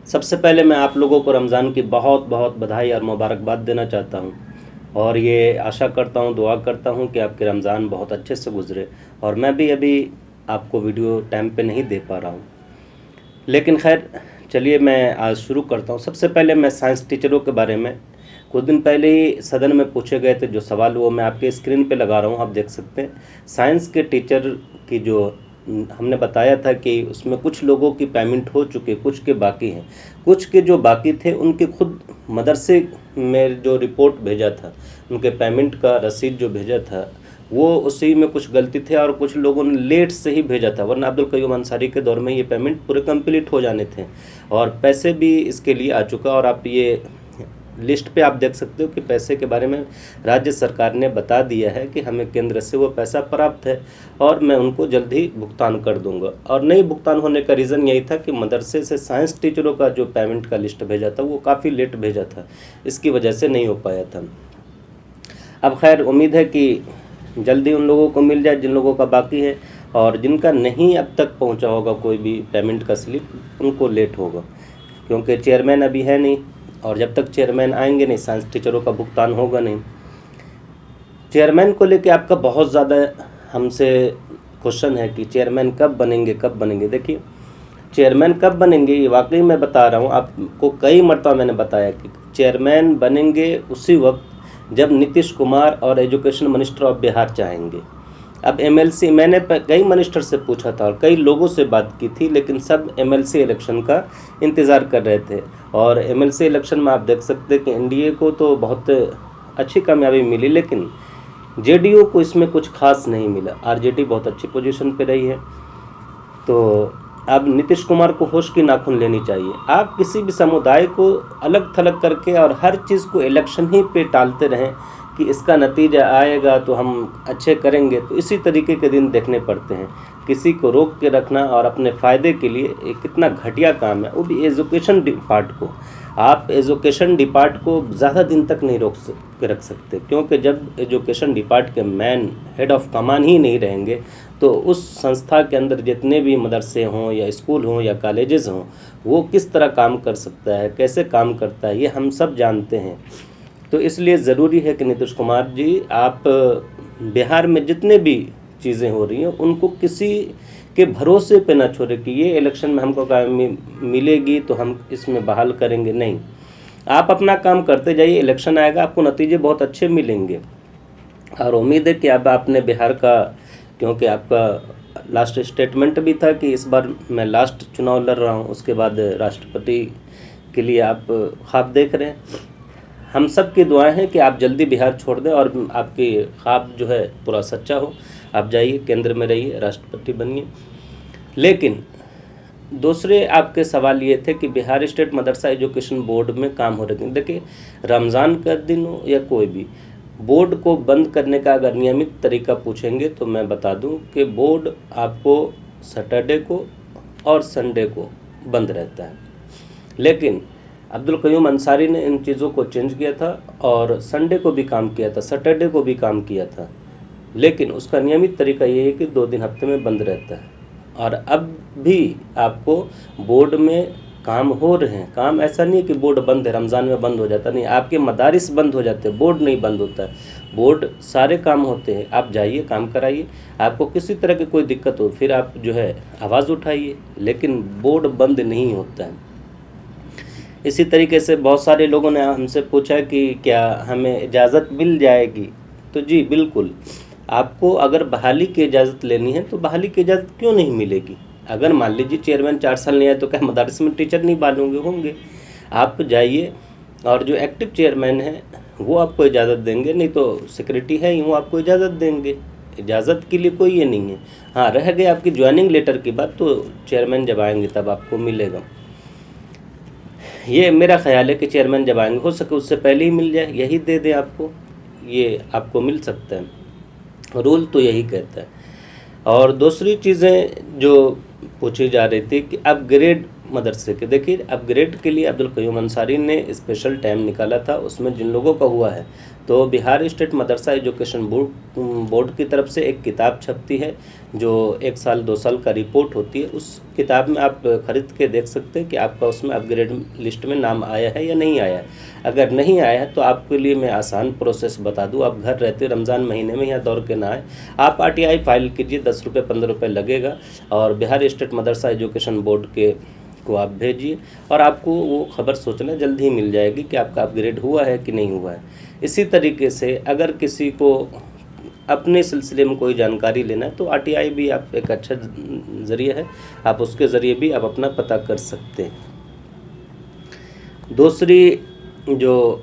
सबसे पहले मैं आप लोगों को रमज़ान की बहुत बहुत बधाई और मुबारकबाद देना चाहता हूँ और ये आशा करता हूँ, दुआ करता हूँ कि आपके रमज़ान बहुत अच्छे से गुज़रे। और मैं भी अभी आपको वीडियो टाइम पे नहीं दे पा रहा हूँ, लेकिन खैर चलिए मैं आज शुरू करता हूँ। सबसे पहले मैं साइंस टीचरों के बारे में, कुछ दिन पहले ही सदन में पूछे गए थे जो सवाल, वो मैं आपके स्क्रीन पे लगा रहा हूँ, आप देख सकते हैं। साइंस के टीचर की जो हमने बताया था कि उसमें कुछ लोगों की पेमेंट हो चुकी, कुछ के बाकी हैं। कुछ के जो बाकी थे उनके खुद मदरसे में जो रिपोर्ट भेजा था, उनके पेमेंट का रसीद जो भेजा था, वो उसी में कुछ गलती थे और कुछ लोगों ने लेट से ही भेजा था, वरना अब्दुल कयूम अंसारी के दौर में ये पेमेंट पूरे कंप्लीट हो जाने थे और पैसे भी इसके लिए आ चुका। और आप ये लिस्ट पे आप देख सकते हो कि पैसे के बारे में राज्य सरकार ने बता दिया है कि हमें केंद्र से वो पैसा प्राप्त है और मैं उनको जल्द ही भुगतान कर दूंगा। और नहीं भुगतान होने का रीज़न यही था कि मदरसे से साइंस टीचरों का जो पेमेंट का लिस्ट भेजा था वो काफ़ी लेट भेजा था, इसकी वजह से नहीं हो पाया था। अब खैर उम्मीद है कि जल्दी उन लोगों को मिल जाए जिन लोगों का बाकी है, और जिनका नहीं अब तक पहुंचा होगा कोई भी पेमेंट का स्लिप, उनको लेट होगा, क्योंकि चेयरमैन अभी है नहीं और जब तक चेयरमैन आएंगे नहीं साइंस टीचरों का भुगतान होगा नहीं। चेयरमैन को लेके आपका बहुत ज़्यादा हमसे क्वेश्चन है कि चेयरमैन कब बनेंगे, कब बनेंगे। देखिए चेयरमैन कब बनेंगे ये वाकई मैं बता रहा हूँ आपको, कई मरतबा मैंने बताया कि चेयरमैन बनेंगे उसी वक्त जब नीतीश कुमार और एजुकेशन मिनिस्टर ऑफ बिहार चाहेंगे। अब एमएलसी मैंने कई मिनिस्टर से पूछा था और कई लोगों से बात की थी, लेकिन सब एमएलसी इलेक्शन का इंतज़ार कर रहे थे। और एमएलसी इलेक्शन में आप देख सकते हैं कि एनडीए को तो बहुत अच्छी कामयाबी मिली, लेकिन जेडीयू को इसमें कुछ खास नहीं मिला। आरजेडी बहुत अच्छी पोजीशन पे रही है। तो अब नीतीश कुमार को होश की नाखून लेनी चाहिए। आप किसी भी समुदाय को अलग थलग करके और हर चीज़ को इलेक्शन ही पे टालते रहें कि इसका नतीजा आएगा तो हम अच्छे करेंगे, तो इसी तरीके के दिन देखने पड़ते हैं। किसी को रोक के रखना और अपने फ़ायदे के लिए एक कितना घटिया काम है, वो भी एजुकेशन डिपार्ट को। आप एजुकेशन डिपार्ट को ज़्यादा दिन तक नहीं रोक के रख सकते, क्योंकि जब एजुकेशन डिपार्ट के मैन हेड ऑफ कमान ही नहीं रहेंगे तो उस संस्था के अंदर जितने भी मदरसे हों या स्कूल हों या कॉलेजेस हों, वो किस तरह काम कर सकता है, कैसे काम करता है, ये हम सब जानते हैं। तो इसलिए ज़रूरी है कि नीतीश कुमार जी आप बिहार में जितने भी चीज़ें हो रही हैं उनको किसी के भरोसे पे ना छोड़े कि ये इलेक्शन में हमको कामयाबी मिलेगी तो हम इसमें बहाल करेंगे। नहीं, आप अपना काम करते जाइए, इलेक्शन आएगा आपको नतीजे बहुत अच्छे मिलेंगे। और उम्मीद है कि अब आपने बिहार का, क्योंकि आपका लास्ट स्टेटमेंट भी था कि इस बार मैं लास्ट चुनाव लड़ रहा हूँ, उसके बाद राष्ट्रपति के लिए आप ख्वाब देख रहे हैं। हम सब की दुआएं हैं कि आप जल्दी बिहार छोड़ दें और आपकी ख्वाब जो है पूरा सच्चा हो, आप जाइए केंद्र में रहिए, राष्ट्रपति बनिए। लेकिन दूसरे आपके सवाल ये थे कि बिहार स्टेट मदरसा एजुकेशन बोर्ड में काम हो रहे हैं। देखिए रमज़ान का दिन हो या कोई भी, बोर्ड को बंद करने का अगर नियमित तरीका पूछेंगे तो मैं बता दूं कि बोर्ड आपको सैटरडे को और संडे को बंद रहता है। लेकिन अब्दुल कयूम अंसारी ने इन चीज़ों को चेंज किया था और संडे को भी काम किया था, सैटरडे को भी काम किया था, लेकिन उसका नियमित तरीका ये है कि 2 दिन हफ्ते में बंद रहता है। और अब भी आपको बोर्ड में काम हो रहे हैं। काम ऐसा नहीं है कि बोर्ड बंद है, रमज़ान में बंद हो जाता नहीं, आपके मदारिस बंद हो जाते हैं, बोर्ड नहीं बंद होता है। बोर्ड सारे काम होते हैं, आप जाइए काम कराइए। आपको किसी तरह की कोई दिक्कत हो फिर आप जो है आवाज़ उठाइए, लेकिन बोर्ड बंद नहीं होता है। इसी तरीके से बहुत सारे लोगों ने हमसे पूछा कि क्या हमें इजाज़त मिल जाएगी, तो जी बिल्कुल, आपको अगर बहाली की इजाज़त लेनी है तो बहाली की इजाज़त क्यों नहीं मिलेगी। अगर मान लीजिए चेयरमैन 4 साल नहीं आए तो क्या मदरसे में टीचर नहीं बहाल होंगे। आप जाइए और जो एक्टिव चेयरमैन है वो आपको इजाज़त देंगे, नहीं तो सिक्योरिटी है ही वो आपको इजाज़त देंगे। इजाज़त के लिए कोई ये नहीं है। हाँ, रह गई आपकी ज्वाइनिंग लेटर की बात, तो चेयरमैन जब आएंगे तब आपको मिलेगा। ये मेरा ख्याल है कि चेयरमैन जब आएंगे, हो सके उससे पहले ही मिल जाए, यही दे दें आपको, ये आपको मिल सकता है। रूल तो यही कहता है। और दूसरी चीज़ें जो पूछी जा रही थी कि अपग्रेड मदरसे के, देखिए अपग्रेड के लिए अब्दुल क़य्यूम अंसारी ने स्पेशल टाइम निकाला था, उसमें जिन लोगों का हुआ है तो बिहार स्टेट मदरसा एजुकेशन बोर्ड की तरफ से एक किताब छपती है जो 1 साल 2 साल का रिपोर्ट होती है। उस किताब में आप ख़रीद के देख सकते हैं कि आपका उसमें अपग्रेड लिस्ट में नाम आया है या नहीं आया है। अगर नहीं आया है तो आपके लिए मैं आसान प्रोसेस बता दूं, आप घर रहते रमज़ान महीने में यहाँ दौड़ के ना आए, आप RTI फाइल कीजिए, 10 रुपये 15 रुपये लगेगा और बिहार स्टेट मदरसा एजुकेशन बोर्ड के को आप भेजिए और आपको वो खबर सोचना जल्द ही मिल जाएगी कि आपका अपग्रेड हुआ है कि नहीं हुआ है। इसी तरीके से अगर किसी को अपने सिलसिले में कोई जानकारी लेना है तो RTI भी आप एक अच्छा ज़रिया है, आप उसके ज़रिए भी आप अपना पता कर सकते हैं। दूसरी जो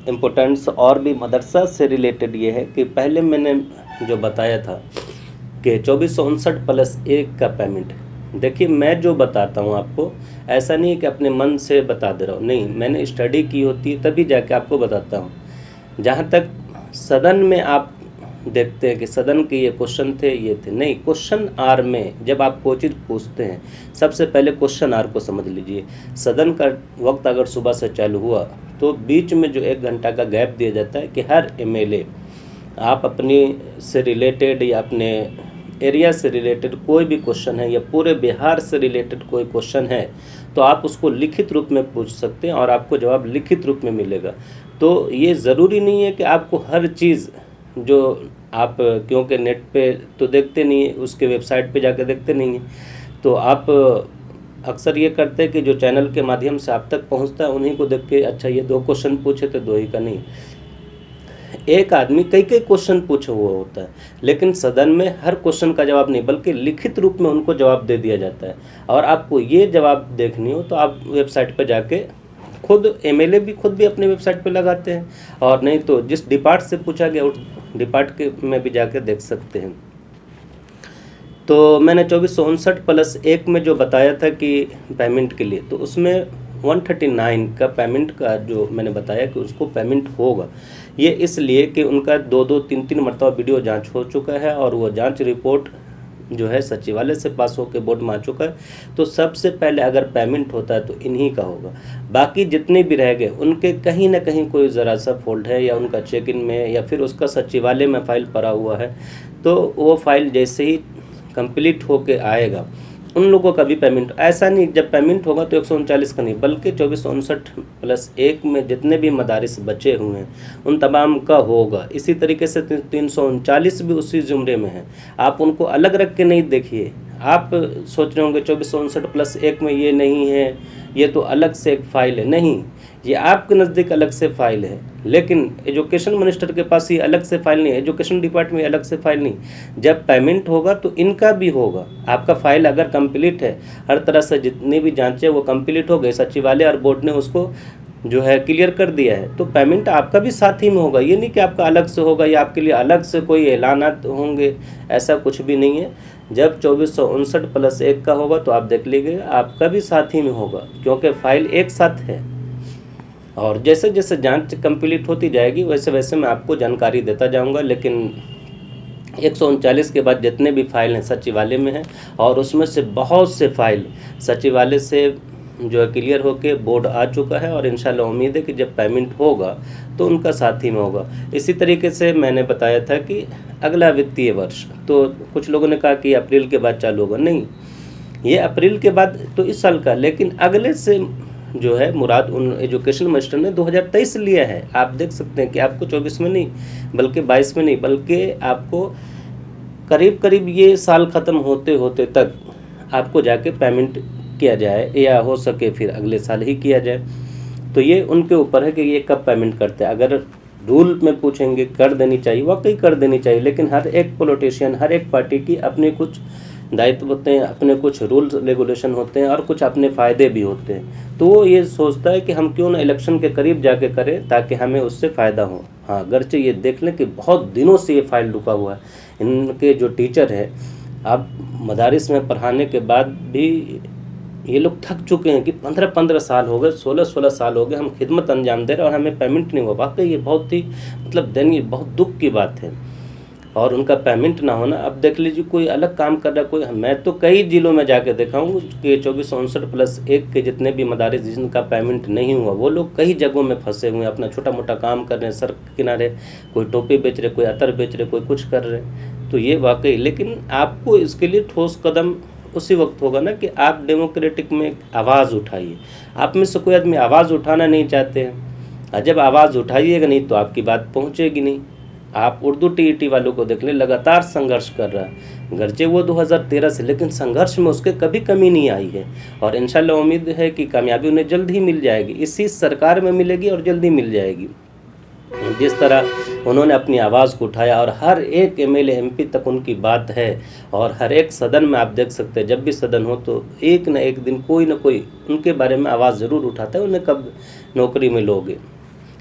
इम्पोर्टेंस और भी मदरसा से रिलेटेड ये है कि पहले मैंने जो बताया था कि 2459+1 का पेमेंट, देखिए मैं जो बताता हूँ आपको ऐसा नहीं है कि अपने मन से बता दे रहा हूँ, नहीं, मैंने स्टडी की होती है तभी जाके आपको बताता हूँ। जहाँ तक सदन में आप देखते हैं कि सदन के ये क्वेश्चन थे, ये थे, नहीं, क्वेश्चन आर में जब आप कोई चीज़ पूछते हैं सबसे पहले क्वेश्चन आर को समझ लीजिए। सदन का वक्त अगर सुबह से चालू हुआ तो बीच में जो 1 घंटा का गैप दिया जाता है कि हर MLA आप अपनी से रिलेटेड या अपने एरिया से रिलेटेड कोई भी क्वेश्चन है या पूरे बिहार से रिलेटेड कोई क्वेश्चन है तो आप उसको लिखित रूप में पूछ सकते हैं और आपको जवाब लिखित रूप में मिलेगा। तो ये ज़रूरी नहीं है कि आपको हर चीज़ जो आप, क्योंकि नेट पे तो देखते नहीं है, उसके वेबसाइट पे जाकर देखते नहीं हैं, तो आप अक्सर ये करते हैं कि जो चैनल के माध्यम से आप तक पहुंचता है उन्हीं को देख के, अच्छा ये 2 क्वेश्चन पूछे तो 2 ही का नहीं, एक आदमी कई क्वेश्चन पूछे हुआ होता है, लेकिन सदन में हर क्वेश्चन का जवाब नहीं बल्कि लिखित रूप में उनको जवाब दे दिया जाता है। और आपको ये जवाब देखनी हो तो आप वेबसाइट पर जाके खुद MLA भी खुद भी अपने वेबसाइट पे लगाते हैं, और नहीं तो जिस डिपार्ट से पूछा गया उस डिपार्ट के में भी जाके देख सकते हैं। तो मैंने 2459+1 में जो बताया था कि पेमेंट के लिए, तो उसमें 139 का पेमेंट का जो मैंने बताया कि उसको पेमेंट होगा, ये इसलिए कि उनका 2-2 3-3 मरतबा वीडियो जांच हो चुका है और वो जांच रिपोर्ट जो है सचिवालय से पास होकर बोर्ड में आ चुका है। तो सबसे पहले अगर पेमेंट होता है तो इन्हीं का होगा, बाकी जितने भी रह गए उनके कहीं ना कहीं कोई ज़रा सा फॉल्ट है या उनका चेक इन में या फिर उसका सचिवालय में फ़ाइल पड़ा हुआ है, तो वो फाइल जैसे ही कंप्लीट होके आएगा उन लोगों का भी पेमेंट, ऐसा नहीं जब पेमेंट होगा तो 139 का नहीं बल्कि 2459+1 में जितने भी मदारिस बचे हुए हैं उन तमाम का होगा। इसी तरीके से 339 भी उसी ज़ुमरे में है, आप उनको अलग रख के नहीं देखिए। आप सोच रहे होंगे 2459+1 में ये नहीं है, ये तो अलग से एक फ़ाइल है, नहीं, ये आपके नज़दीक अलग से फ़ाइल है, लेकिन एजुकेशन मिनिस्टर के पास ये अलग से फ़ाइल नहीं है, एजुकेशन डिपार्टमेंट में अलग से फ़ाइल नहीं। जब पेमेंट होगा तो इनका भी होगा। आपका फ़ाइल अगर कंप्लीट है, हर तरह से जितनी भी जांचें वो कंप्लीट हो गई, सचिवालय और बोर्ड ने उसको जो है क्लियर कर दिया है, तो पेमेंट आपका भी साथ ही में होगा। ये नहीं कि आपका अलग से होगा या आपके लिए अलग से कोई ऐलानात होंगे, ऐसा कुछ भी नहीं है। जब 2459+1 का होगा तो आप देख लीजिए आपका भी साथ ही में होगा, क्योंकि फ़ाइल एक साथ है। और जैसे जैसे जांच कंप्लीट होती जाएगी वैसे वैसे मैं आपको जानकारी देता जाऊंगा, लेकिन 139 के बाद जितने भी फाइल हैं सचिवालय में हैं और उसमें से बहुत से फाइल सचिवालय से जो है क्लियर होके बोर्ड आ चुका है और इंशाल्लाह उम्मीद है कि जब पेमेंट होगा तो उनका साथ ही में होगा। इसी तरीके से मैंने बताया था कि अगला वित्तीय वर्ष, तो कुछ लोगों ने कहा कि अप्रैल के बाद चालू होगा, नहीं, ये अप्रैल के बाद तो इस साल का, लेकिन अगले से जो है मुराद उन एजुकेशन मिनिस्टर ने 2023 लिया है। आप देख सकते हैं कि आपको 24 में नहीं बल्कि 22 में नहीं बल्कि आपको करीब करीब ये साल ख़त्म होते होते तक आपको जाके पेमेंट किया जाए, या हो सके फिर अगले साल ही किया जाए। तो ये उनके ऊपर है कि ये कब पेमेंट करते हैं। अगर रूल में पूछेंगे कर देनी चाहिए, वाकई कर देनी चाहिए, लेकिन हर एक पॉलिटिशियन, हर एक पार्टी की अपने कुछ दायित्व होते हैं, अपने कुछ रूल्स रेगुलेशन होते हैं और कुछ अपने फ़ायदे भी होते हैं। तो वो ये सोचता है कि हम क्यों ना इलेक्शन के करीब जाके करें ताकि हमें उससे फ़ायदा हो। हाँ, अगरचे ये देख लें कि बहुत दिनों से ये फाइल रुका हुआ है। इनके जो टीचर है, अब मदारिस में पढ़ाने के बाद भी ये लोग थक चुके हैं कि 15-15 साल हो गए, 16-16 साल हो गए हम खिदमत अंजाम दे रहे और हमें पेमेंट नहीं हुआ। वाकई ये बहुत ही मतलब दयनीय, बहुत दुख की बात है। और उनका पेमेंट ना होना। अब देख लीजिए कोई अलग काम कर रहा है, कोई, मैं तो कई जिलों में जाके देखा हूँ कि 2459+1 के जितने भी मदारिस जिनका पेमेंट नहीं हुआ, वो लोग कई जगहों में फंसे हुए हैं, अपना छोटा मोटा काम कर रहे हैं, सड़क के किनारे कोई टोपी बेच रहे, कोई अतर बेच रहे, कोई कुछ कर रहे। तो ये वाकई, लेकिन आपको इसके लिए ठोस कदम उसी वक्त होगा ना कि आप डेमोक्रेटिक में आवाज़ उठाइए। आप में से कोई आदमी आवाज़ उठाना नहीं चाहते हैं, और जब आवाज़ उठाइएगा नहीं तो आपकी बात पहुँचेगी नहीं। आप उर्दू टीईटी वालों को देख लें, लगातार संघर्ष कर रहा है, गरचे वो 2013 से, लेकिन संघर्ष में उसके कभी कमी नहीं आई है। और इंशाल्लाह उम्मीद है कि कामयाबी उन्हें जल्द ही मिल जाएगी, इसी सरकार में मिलेगी और जल्दी मिल जाएगी। जिस तरह उन्होंने अपनी आवाज़ को उठाया और हर एक एमएलए एमपी तक उनकी बात है, और हर एक सदन में आप देख सकते हैं, जब भी सदन हो तो एक न एक दिन कोई न कोई उनके बारे में आवाज़ ज़रूर उठाता है, उन्हें कब नौकरी में लोगे।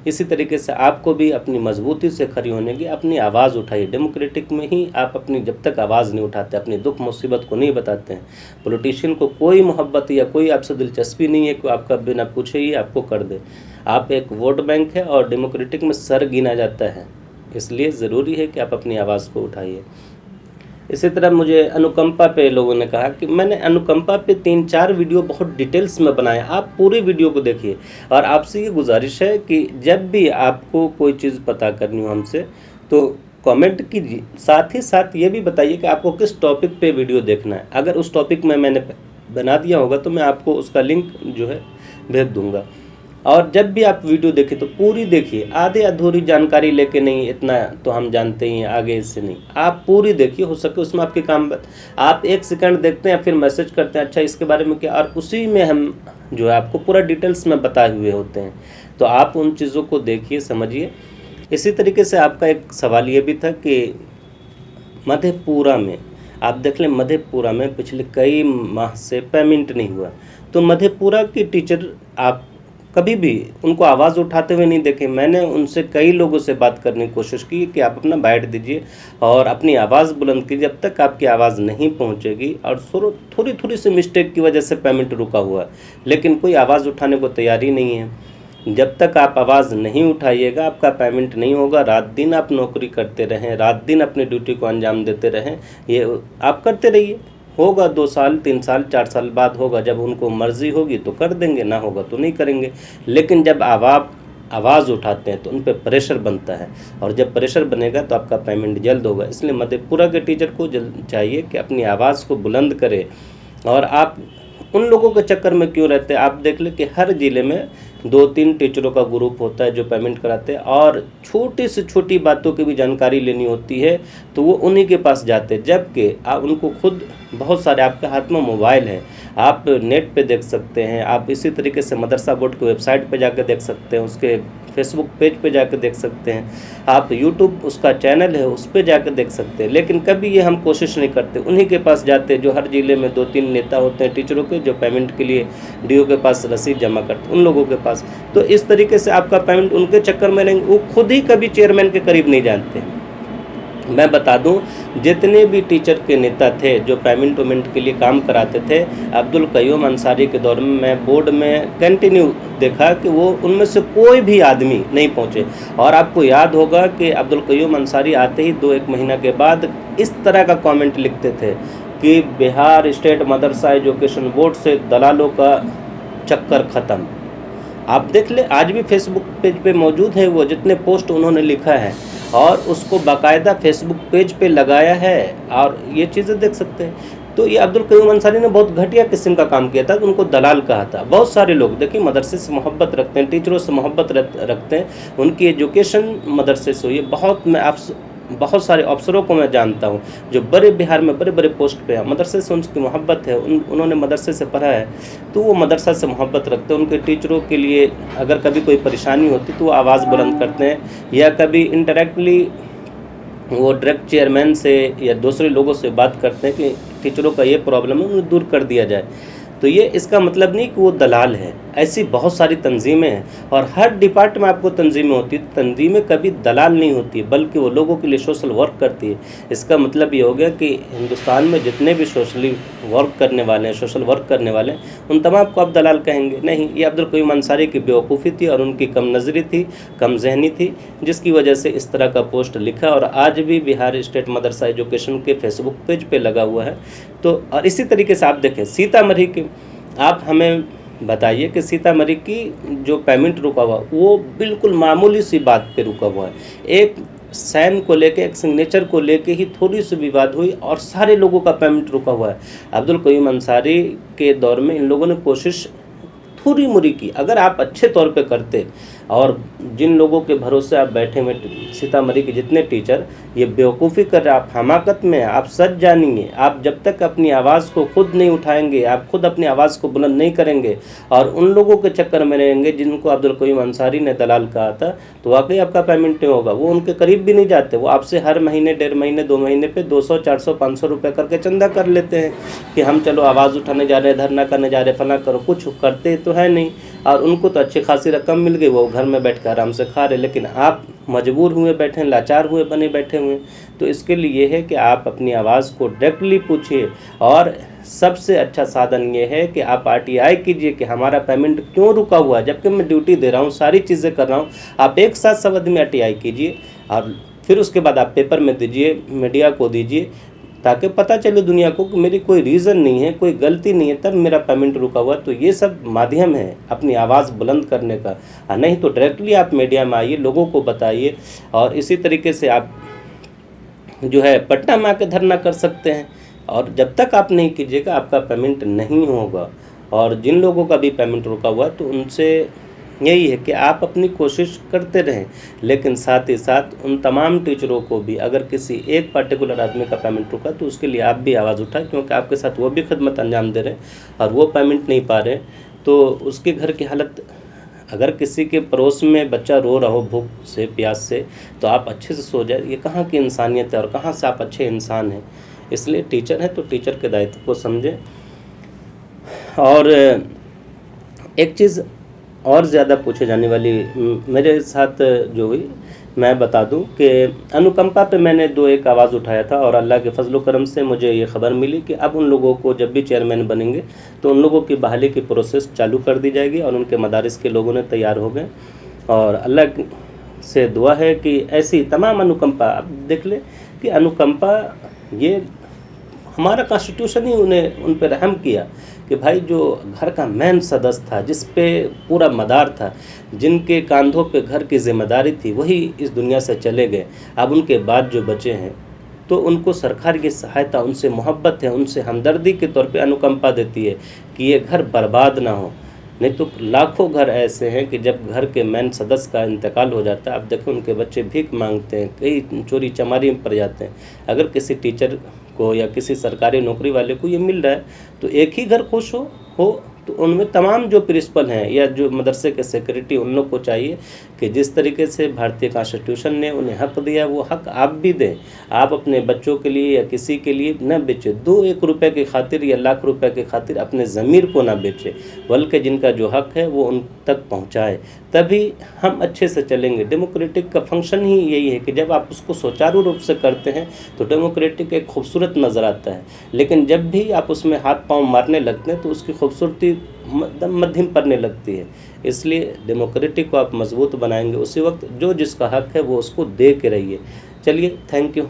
इसी तरीके से आपको भी अपनी मजबूती से खड़ी होने की अपनी आवाज़ उठाइए। डेमोक्रेटिक में ही आप अपनी, जब तक आवाज़ नहीं उठाते, अपनी दुख मुसीबत को नहीं बताते हैं, पॉलिटिशियन को कोई मोहब्बत या कोई आपसे दिलचस्पी नहीं है कि आपका बिना पूछे ही आपको कर दे। आप एक वोट बैंक है और डेमोक्रेटिक में सर गिना जाता है, इसलिए ज़रूरी है कि आप अपनी आवाज़ को उठाइए। इसी तरह मुझे अनुकंपा पे लोगों ने कहा कि मैंने अनुकंपा पे 3-4 वीडियो बहुत डिटेल्स में बनाया, आप पूरी वीडियो को देखिए। और आपसे ये गुजारिश है कि जब भी आपको कोई चीज़ पता करनी हो हमसे तो कमेंट कीजिए, साथ ही साथ ये भी बताइए कि आपको किस टॉपिक पे वीडियो देखना है। अगर उस टॉपिक में मैंने बना दिया होगा तो मैं आपको उसका लिंक जो है भेज दूँगा। और जब भी आप वीडियो देखें तो पूरी देखिए, आधे अधूरी जानकारी लेके नहीं, इतना तो हम जानते ही हैं, आगे इससे नहीं। आप पूरी देखिए, हो सके उसमें आपके काम। आप 1 सेकंड देखते हैं फिर मैसेज करते हैं अच्छा इसके बारे में क्या, और उसी में हम जो है आपको पूरा डिटेल्स में बताए हुए होते हैं। तो आप उन चीज़ों को देखिए, समझिए। इसी तरीके से आपका एक सवाल ये भी था कि मधेपुरा में, आप देख लें मधेपुरा में पिछले कई माह से पेमेंट नहीं हुआ। तो मधेपुरा की टीचर आप कभी भी उनको आवाज़ उठाते हुए नहीं देखे। मैंने उनसे कई लोगों से बात करने की कोशिश की कि आप अपना बाइट दीजिए और अपनी आवाज़ बुलंद कीजिए, जब तक आपकी आवाज़ नहीं पहुंचेगी। और थोड़ी थोड़ी सी मिस्टेक की वजह से पेमेंट रुका हुआ है, लेकिन कोई आवाज़ उठाने को तैयार ही नहीं है। जब तक आप आवाज़ नहीं उठाइएगा आपका पेमेंट नहीं होगा। रात दिन आप नौकरी करते रहें, रात दिन अपनी ड्यूटी को अंजाम देते रहें, ये आप करते रहिए। होगा 2 साल 3 साल 4 साल बाद होगा, जब उनको मर्ज़ी होगी तो कर देंगे, ना होगा तो नहीं करेंगे। लेकिन जब आप आवाज़ उठाते हैं तो उन पर प्रेशर बनता है, और जब प्रेशर बनेगा तो आपका पेमेंट जल्द होगा। इसलिए मधेपुरा के टीचर को चाहिए कि अपनी आवाज़ को बुलंद करें। और आप उन लोगों के चक्कर में क्यों रहते हैं, आप देख लें कि हर ज़िले में 2-3 टीचरों का ग्रुप होता है जो पेमेंट कराते हैं, और छोटी से छोटी बातों की भी जानकारी लेनी होती है तो वो उन्हीं के पास जाते हैं। जबकि आप उनको खुद, बहुत सारे आपके हाथ में मोबाइल है, आप नेट पे देख सकते हैं, आप इसी तरीके से मदरसा बोर्ड की वेबसाइट पे जाकर देख सकते हैं, उसके फेसबुक पेज पे जाकर देख सकते हैं, आप यूट्यूब उसका चैनल है उस पर जाकर देख सकते हैं। लेकिन कभी ये हम कोशिश नहीं करते, उन्हीं के पास जाते हैं जो हर ज़िले में 2-3 नेता होते हैं टीचरों के, जो पेमेंट के लिए डीओ के पास रसीद जमा करते हैं, उन लोगों के पास। तो इस तरीके से आपका पेमेंट उनके चक्कर में रहेंगे, वो खुद ही कभी चेयरमैन के करीब नहीं जानते। मैं बता दूं, जितने भी टीचर के नेता थे जो पेमेंट के लिए काम कराते थे, अब्दुल कयूम अंसारी के दौर में मैं बोर्ड में कंटिन्यू देखा कि वो उनमें से कोई भी आदमी नहीं पहुंचे। और आपको याद होगा कि अब्दुल कयूम अंसारी आते ही 2-1 महीना के बाद इस तरह का कमेंट लिखते थे कि बिहार स्टेट मदरसा एजुकेशन बोर्ड से दलालों का चक्कर ख़त्म। आप देख ले, आज भी फेसबुक पेज पे मौजूद है वो जितने पोस्ट उन्होंने लिखा है, और उसको बाकायदा फेसबुक पेज पे लगाया है, और ये चीज़ें देख सकते हैं। तो ये अब्दुल कयूम अंसारी ने बहुत घटिया किस्म का काम किया था, उनको दलाल कहा था। बहुत सारे लोग देखिए मदरसे से मोहब्बत रखते हैं, टीचरों से मोहब्बत रखते हैं, उनकी एजुकेशन मदरसे से हुई है। बहुत सारे अफसरों को मैं जानता हूँ जो बड़े बिहार में बड़े बड़े पोस्ट पे हैं, मदरसे से उनकी मोहब्बत है, उन्होंने मदरसे से पढ़ा है, तो वो मदरसा से मोहब्बत रखते हैं। उनके टीचरों के लिए अगर कभी कोई परेशानी होती तो वो आवाज़ बुलंद करते हैं, या कभी इंटरेक्टली वो डायरेक्ट चेयरमैन से या दूसरे लोगों से बात करते हैं कि टीचरों का ये प्रॉब्लम है, उन्हें दूर कर दिया जाए। तो ये इसका मतलब नहीं कि वो दलाल है, ऐसी बहुत सारी तंजीमें हैं और हर डिपार्ट में आपको तंजीमें होती है। तंजीमें कभी दलाल नहीं होती, बल्कि वो लोगों के लिए सोशल वर्क करती है। इसका मतलब ये हो गया कि हिंदुस्तान में जितने भी सोशली वर्क करने वाले हैं, सोशल वर्क करने वाले हैं, उन तमाम को आप दलाल कहेंगे नहीं। ये अब्दुल कयूम अंसारी की बेवकूफ़ी थी और उनकी कम नज़री थी, कम जहनी थी, जिसकी वजह से इस तरह का पोस्ट लिखा और आज भी बिहार स्टेट मदरसा एजुकेशन के फेसबुक पेज पे लगा हुआ है। तो और इसी तरीके से आप देखें सीतामढ़ी के, आप हमें बताइए कि सीतामढ़ी की जो पेमेंट रुका हुआ वो बिल्कुल मामूली सी बात पे रुका हुआ है। एक साइन को लेके, एक सिग्नेचर को लेके ही थोड़ी सी विवाद हुई और सारे लोगों का पेमेंट रुका हुआ है। अब्दुल कयूम अंसारी के दौर में इन लोगों ने कोशिश थोड़ी मुरी की। अगर आप अच्छे तौर पे करते, और जिन लोगों के भरोसे आप बैठे हुए सीतामढ़ी के जितने टीचर ये बेवकूफ़ी कर रहे, आप हमाकत में, आप सच जानिए। आप जब तक अपनी आवाज़ को खुद नहीं उठाएंगे, आप खुद अपनी आवाज़ को बुलंद नहीं करेंगे और उन लोगों के चक्कर में रहेंगे जिनको अब्दुल कयूम अंसारी ने दलाल कहा था, तो वाकई आपका पेमेंट नहीं होगा। वो उनके करीब भी नहीं जाते, वो आपसे हर महीने, 1.5 महीने, 2 महीने पे 200, 400, 500 रुपये करके चंदा कर लेते हैं कि हम चलो आवाज़ उठाने जा रहे हैं, धरना करने जा रहे हैं, फला करो। कुछ करते तो है नहीं और उनको तो अच्छी खासी रकम मिल गई, वो घर में बैठ कर आराम से खा रहे। लेकिन आप मजबूर हुए बैठे, लाचार हुए बने बैठे हुए। तो इसके लिए ये है कि आप अपनी आवाज़ को डायरेक्टली पूछिए और सबसे अच्छा साधन ये है कि आप RTI कीजिए कि हमारा पेमेंट क्यों रुका हुआ है, जबकि मैं ड्यूटी दे रहा हूँ, सारी चीज़ें कर रहा हूँ। आप एक साथ सब आदमी RTI कीजिए और फिर उसके बाद आप पेपर में दीजिए, मीडिया को दीजिए, ताकि पता चले दुनिया को कि मेरी कोई रीज़न नहीं है, कोई गलती नहीं है, तब मेरा पेमेंट रुका हुआ। तो ये सब माध्यम है अपनी आवाज़ बुलंद करने का। नहीं तो डायरेक्टली आप मीडिया में आइए, लोगों को बताइए। और इसी तरीके से आप जो है पटना में आकर धरना कर सकते हैं और जब तक आप नहीं कीजिएगा आपका पेमेंट नहीं होगा। और जिन लोगों का भी पेमेंट रुका हुआ तो उनसे यही है कि आप अपनी कोशिश करते रहें, लेकिन साथ ही साथ उन तमाम टीचरों को भी, अगर किसी एक पर्टिकुलर आदमी का पेमेंट रुका तो उसके लिए आप भी आवाज़ उठाएं, क्योंकि आपके साथ वो भी खिदमत अंजाम दे रहे हैं और वो पेमेंट नहीं पा रहे। तो उसके घर की हालत, अगर किसी के पड़ोस में बच्चा रो रहा हो भूख से, प्यास से, तो आप अच्छे से सो जाए। ये कहाँ की इंसानियत है और कहाँ से आप अच्छे इंसान हैं। इसलिए टीचर हैं तो टीचर के दायित्व को समझें। और एक चीज़ और ज़्यादा पूछे जाने वाली मेरे साथ जो हुई, मैं बता दूं कि अनुकंपा पे मैंने 2-1 आवाज़ उठाया था और अल्लाह के फजल करम से मुझे ये ख़बर मिली कि अब उन लोगों को जब भी चेयरमैन बनेंगे तो उन लोगों की बहाली की प्रोसेस चालू कर दी जाएगी और उनके मदारिस के लोगों ने तैयार हो गए। और अल्लाह से दुआ है कि ऐसी तमाम अनुकंपा, अब देख ले कि अनुकंपा, ये हमारा कॉन्स्टिट्यूशन ही उन पर रहम किया कि भाई जो घर का मेन सदस्य था, जिस पे पूरा मदार था, जिनके कंधों पे घर की जिम्मेदारी थी, वही इस दुनिया से चले गए। अब उनके बाद जो बचे हैं तो उनको सरकार की सहायता, उनसे मोहब्बत है, उनसे हमदर्दी के तौर पे अनुकंपा देती है कि ये घर बर्बाद ना हो। नहीं तो लाखों घर ऐसे हैं कि जब घर के मेन सदस्य का इंतकाल हो जाता है, अब देखो उनके बच्चे भीख मांगते हैं, कई चोरी चमारी में पड़ जाते हैं। अगर किसी टीचर को या किसी सरकारी नौकरी वाले को ये मिल रहा है तो एक ही घर खुश हो तो उनमें तमाम जो प्रिंसिपल हैं या जो मदरसे के सेक्रेटरी, उन लोग को चाहिए कि जिस तरीके से भारतीय कॉन्स्टिट्यूशन ने उन्हें हक दिया, वो हक आप भी दें। आप अपने बच्चों के लिए या किसी के लिए न बेचें, 2-1 रुपये की खातिर या लाख रुपए की खातिर अपने ज़मीर को ना बेचें, बल्कि जिनका जो हक है वो उन तक पहुँचाए, तभी हम अच्छे से चलेंगे। डेमोक्रेटिक का फंक्शन ही यही है कि जब आप उसको सुचारू रूप से करते हैं तो डेमोक्रेटिक एक खूबसूरत नज़र आता है, लेकिन जब भी आप उसमें हाथ पांव मारने लगते हैं तो उसकी खूबसूरती मध्यम पड़ने लगती है। इसलिए डेमोक्रेटिक को आप मजबूत बनाएंगे उसी वक्त जो जिसका हक है वो उसको दे के रहिए। चलिए, थैंक यू।